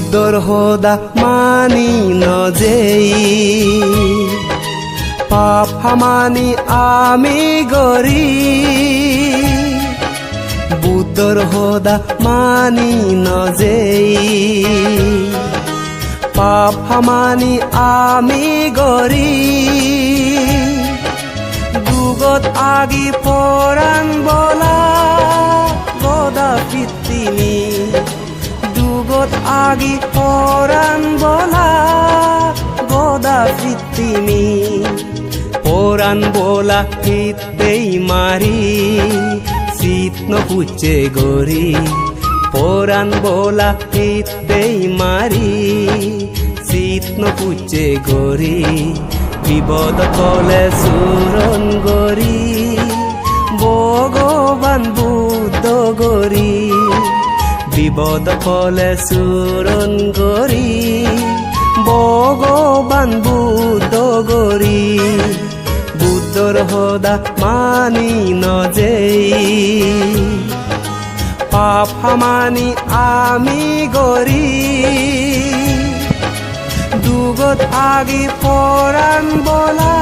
বুদ্ধর সদা মানি নজেই পাপ হামানি আমি গরি বুদ্ধর সদা মানি নজেই পাপ হামানি আমি গরি দুগত আগি পরাণ বলা গদা ফিতিনি দুগত আগি পরাণ বলা গদা ফিতিনি পরাণ বলা ফিতেই মারি শীত পুচে গরি পরাণ বলা ফিতেই মারি শীত পুচে গরি বিপদ কলে সুরন গরি ভগবান বুদ্ধ গরি বিপদ কলে সুরন গরি ভগবান বুদ্ধ গরি বুদ্ধর সদা মানি নজেই পাপ হামানি আমি গরি দুগত আগি পরাণ বলা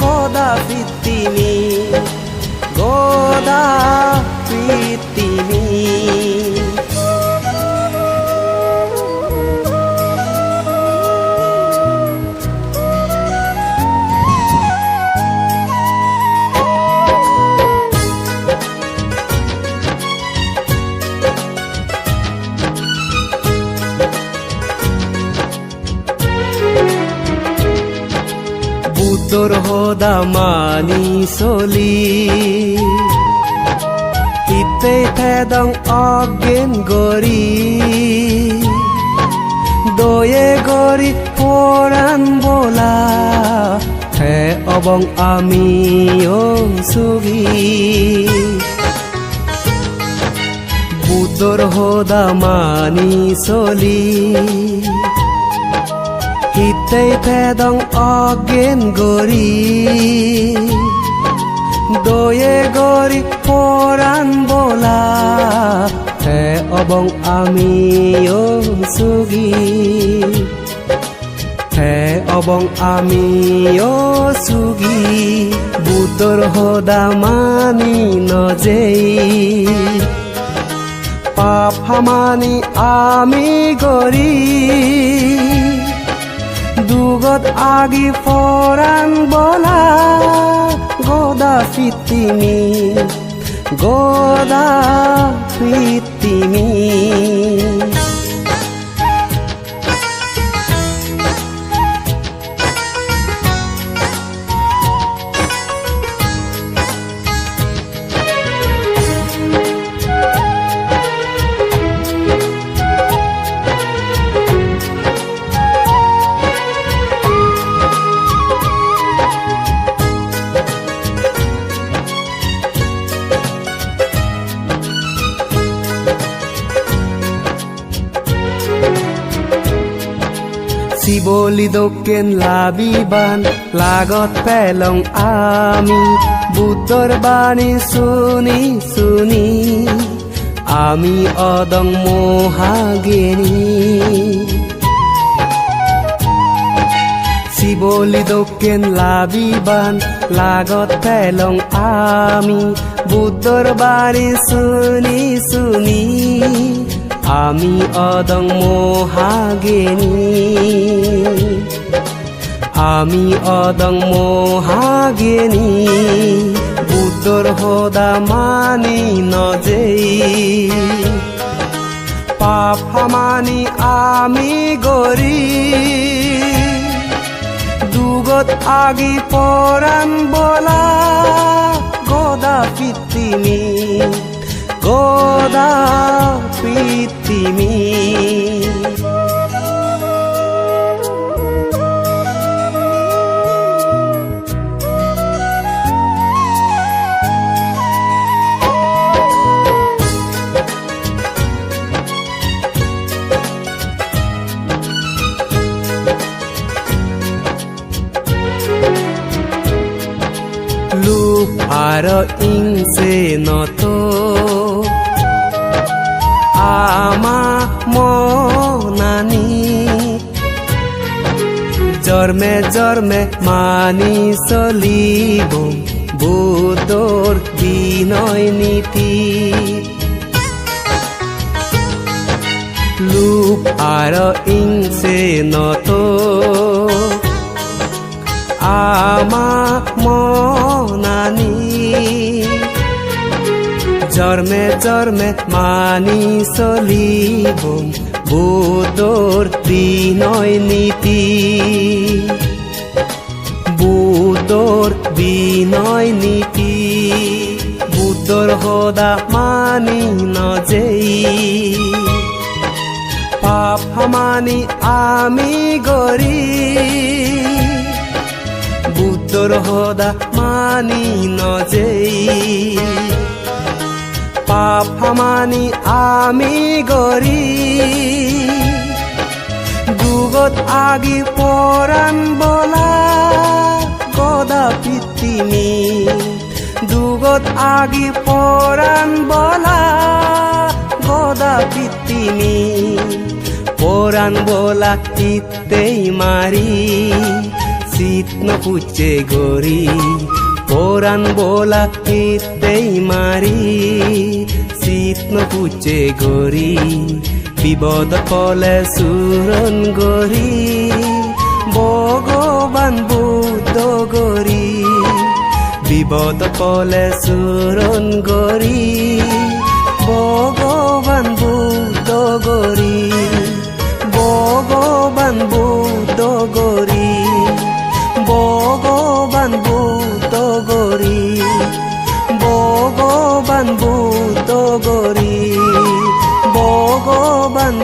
গদা ফিতিনি গদা ফিতিনি বুদ্ধর সদা মানি চলি হিতে ফেদং অজ্ঞান গরি দয়ে গরি পরাণ বলা হে অবং আমি সুগি বুদ্ধর সদা মানি চলি হিতে ফেদং অজ্ঞান গরি দয়ে গরি পরাণ বলা হে অবং আমি সুগি হে অবং আমি সুগি বুদ্ধর সদা মানি নজেই পাপ হামানি আমি গরি দুগত আগি পরাণ বলা গদা ফিতিনি গদা ফিতিনি শিবলি দক্ষিণ লাবিবান লাগত পেলং আমি বুদ্ধর বাণী শুনি শুনি আমি অদং মোহাগিনী শিবলি দক্ষিণ লাবিবান লাগত পেলং আমি বুদ্ধর বাণী শুনি শুনি আমি অদং মোহাগিনী আমি অদং মোহাগিনী বুদ্ধর সদা মানি নজেই পাপ হামানি আমি গরি দুগত আগি পরাণ বলা গদা ফিতিনি গদা ফিতিনি লুপ আর ইংসে নত আমা জন্মে জন্মে মানি চলিব বুদ্ধৰ বিনয় নীতি লোভ আৰু হিংসে নত আমা মনানি জন্মে জন্মে মানি চলিব বুদ্ধৰ বিনয় নীতি বুদ্ধৰ বিনয় নীতি বুদ্ধৰ সদা মানি নজেই পাপ সমানি আমি গৰি বুদ্ধৰ সদা মানি নজেই পাপ সমানি আমি গৰি যুগত আগি পৰাণ বলা কদাপি তিনি যুগত আগি পৰাণ বলা কদাপি তিনি পৰাণ বলা ইতেই মাৰি চিত নপুচে গৰি পৰাণ বলা ইতেই মাৰি চিত নপুচে গৰি বিপদ কলে চুৰণ গৰি ভগৱান বুদ্ধ গৰি বিপদ কলে চুৰণ গৰি ভগৱান বুদ্ধ গৰি ভগৱান বুদ্ধ গৰি ভগৱান বুদ্ধ গৰি ভগৱান বুদ্ধ গৰি ভগৱান